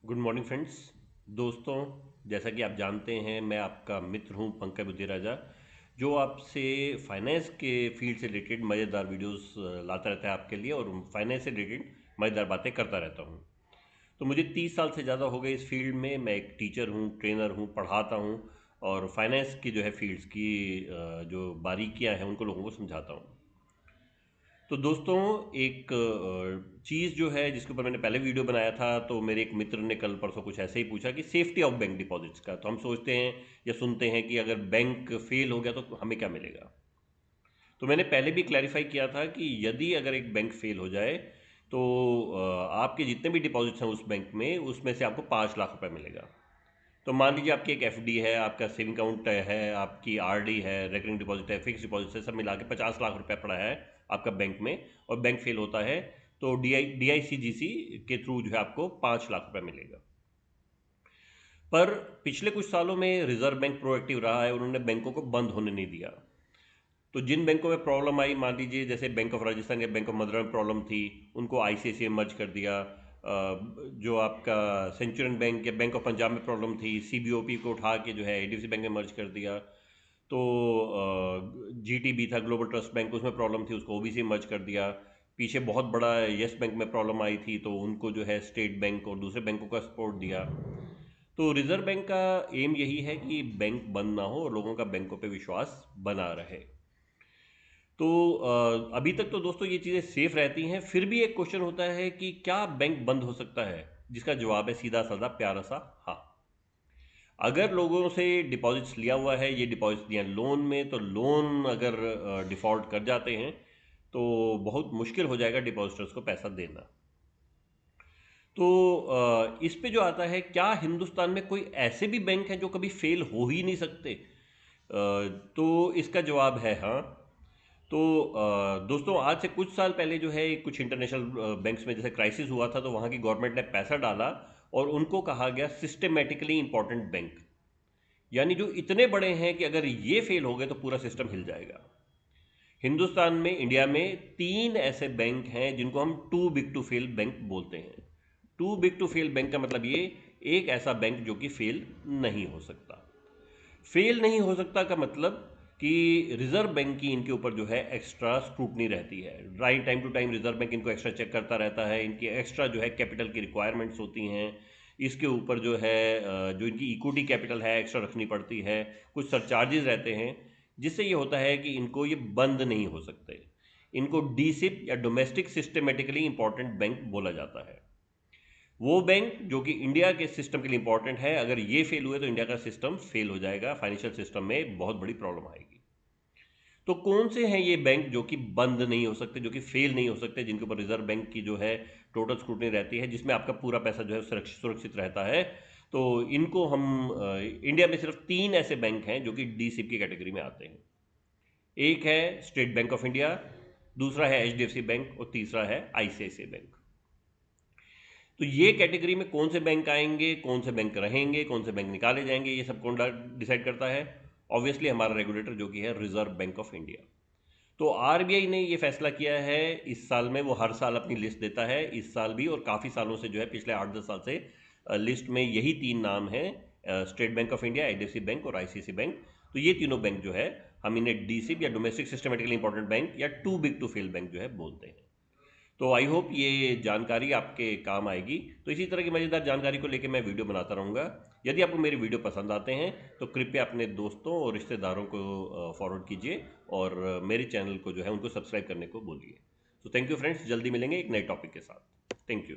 Good morning friends. दोस्तों, जैसा कि आप जानते हैं मैं आपका मित्र हूं पंकज बुद्धिराजा, जो आपसे फाइनेंस के फील्ड से रिलेटेड मज़ेदार वीडियोस लाता रहता है आपके लिए, और फाइनेंस से रिलेटेड मज़ेदार बातें करता रहता हूं। तो मुझे 30 साल से ज़्यादा हो गए इस फील्ड में। मैं एक टीचर हूं, ट्रेनर हूं, पढ़ाता हूं और फाइनेंस की जो है फील्ड्स की जो बारीकियां हैं उनको लोगों को समझाता हूं। तो दोस्तों, एक चीज़ जो है जिसके ऊपर मैंने पहले वीडियो बनाया था, तो मेरे एक मित्र ने कल परसों कुछ ऐसे ही पूछा कि सेफ्टी ऑफ बैंक डिपॉजिट्स का। तो हम सोचते हैं या सुनते हैं कि अगर बैंक फेल हो गया तो हमें क्या मिलेगा। तो मैंने पहले भी क्लैरिफाई किया था कि यदि अगर एक बैंक फेल हो जाए तो आपके जितने भी डिपॉजिट्स हैं उस बैंक में, उसमें से आपको 5 लाख रुपए मिलेगा। तो मान लीजिए आपकी एक एफडी है, आपका सेविंग अकाउंट है, आपकी आरडी है, रेकरिंग डिपॉजिट है, फिक्स डिपॉजिट है, सब मिला के 50 लाख रुपए पड़ा है आपका बैंक में, और बैंक फेल होता है तो डीआईसीजीसी के थ्रू जो है आपको 5 लाख रुपए मिलेगा। पर पिछले कुछ सालों में रिजर्व बैंक प्रोएक्टिव रहा है, उन्होंने बैंकों को बंद होने नहीं दिया। तो जिन बैंकों में प्रॉब्लम आई, मान लीजिए जैसे बैंक ऑफ राजस्थान या बैंक ऑफ मदुरई में प्रॉब्लम थी, उनको आईसीआईसीआई मर्ज कर दिया। जो आपका सेंचुरियन बैंक या बैंक ऑफ पंजाब में प्रॉब्लम थी, सीबीओपी को उठा के जो है एडीएफसी बैंक में मर्ज कर दिया। तो जीटीबी था, ग्लोबल ट्रस्ट बैंक, उसमें प्रॉब्लम थी, उसको ओबीसी मर्ज कर दिया। पीछे बहुत बड़ा यस बैंक में प्रॉब्लम आई थी, तो उनको जो है स्टेट बैंक और दूसरे बैंकों का सपोर्ट दिया। तो रिजर्व बैंक का एम यही है कि बैंक बंद ना हो और लोगों का बैंकों पे विश्वास बना रहे। तो अभी तक तो दोस्तों ये चीज़ें सेफ रहती हैं। फिर भी एक क्वेश्चन होता है कि क्या बैंक बंद हो सकता है, जिसका जवाब है सीधा साधा प्यारा सा हाँ। अगर लोगों से डिपॉजिट्स लिया हुआ है, ये डिपॉजिट्स दिया लोन में, तो लोन अगर डिफ़ॉल्ट कर जाते हैं तो बहुत मुश्किल हो जाएगा डिपॉजिटर्स को पैसा देना। तो इस पे जो आता है, क्या हिंदुस्तान में कोई ऐसे भी बैंक हैं जो कभी फेल हो ही नहीं सकते? तो इसका जवाब है हाँ। तो दोस्तों, आज से कुछ साल पहले जो है कुछ इंटरनेशनल बैंक्स में जैसे क्राइसिस हुआ था, तो वहाँ की गवर्नमेंट ने पैसा डाला और उनको कहा गया सिस्टमेटिकली इंपॉर्टेंट बैंक, यानी जो इतने बड़े हैं कि अगर ये फेल हो गए तो पूरा सिस्टम हिल जाएगा। हिंदुस्तान में, इंडिया में 3 ऐसे बैंक हैं जिनको हम too big to fail bank बोलते हैं। Too big to fail bank का मतलब ये, एक ऐसा बैंक जो कि फेल नहीं हो सकता। फेल नहीं हो सकता का मतलब कि रिजर्व बैंक की इनके ऊपर जो है एक्स्ट्रा स्क्रूटनी रहती है। Right, time to time reserve bank इनको एक्स्ट्रा चेक करता रहता है, इनकी एक्स्ट्रा जो है कैपिटल की रिक्वायरमेंट्स होती हैं। इसके ऊपर जो है जो इनकी इक्विटी कैपिटल है एक्स्ट्रा रखनी पड़ती है, कुछ सरचार्जेस रहते हैं, जिससे ये होता है कि इनको ये बंद नहीं हो सकते। इनको डीसिप या डोमेस्टिक सिस्टमेटिकली इंपॉर्टेंट बैंक बोला जाता है। वो बैंक जो कि इंडिया के सिस्टम के लिए इंपॉर्टेंट है, अगर ये फेल हुए तो इंडिया का सिस्टम फेल हो जाएगा, फाइनेंशियल सिस्टम में बहुत बड़ी प्रॉब्लम आएगी। तो कौन से हैं ये बैंक जो कि बंद नहीं हो सकते, जो कि फेल नहीं हो सकते, जिनके ऊपर रिजर्व बैंक की जो है टोटल स्क्रूटनी रहती है, जिसमें आपका पूरा पैसा जो है सुरक्षित रहता है? तो इनको हम इंडिया में सिर्फ 3 ऐसे बैंक हैं जो कि डीसिप की कैटेगरी में आते हैं। एक है स्टेट बैंक ऑफ इंडिया, दूसरा है एचडीएफसी बैंक और तीसरा है आईसीआईसीआई बैंक। तो ये कैटेगरी में कौन से बैंक आएंगे, कौन से बैंक रहेंगे, कौन से बैंक निकाले जाएंगे, ये सब कौन डिसाइड करता है? ऑब्वियसली हमारा रेगुलेटर जो कि है रिजर्व बैंक ऑफ इंडिया। तो आरबीआई ने ये फैसला किया है इस साल में। वो हर साल अपनी लिस्ट देता है, इस साल भी, और काफ़ी सालों से जो है पिछले 8-10 साल से लिस्ट में यही 3 नाम हैं, state bank of India, HDFC bank और आईसीआईसीआई बैंक। तो ये तीनों बैंक जो है हम इन्हें डीसिप या डोमेस्टिक सिस्टमेटिकली इंपॉर्टेंट बैंक या too big to fail bank जो है बोलते हैं। तो आई होप ये जानकारी आपके काम आएगी। तो इसी तरह की मज़ेदार जानकारी को लेकर मैं वीडियो बनाता रहूँगा। यदि आपको मेरे वीडियो पसंद आते हैं तो कृपया अपने दोस्तों और रिश्तेदारों को फॉरवर्ड कीजिए, और मेरे चैनल को जो है उनको सब्सक्राइब करने को बोलिए। तो थैंक यू फ्रेंड्स, जल्दी मिलेंगे एक नए टॉपिक के साथ। Thank you.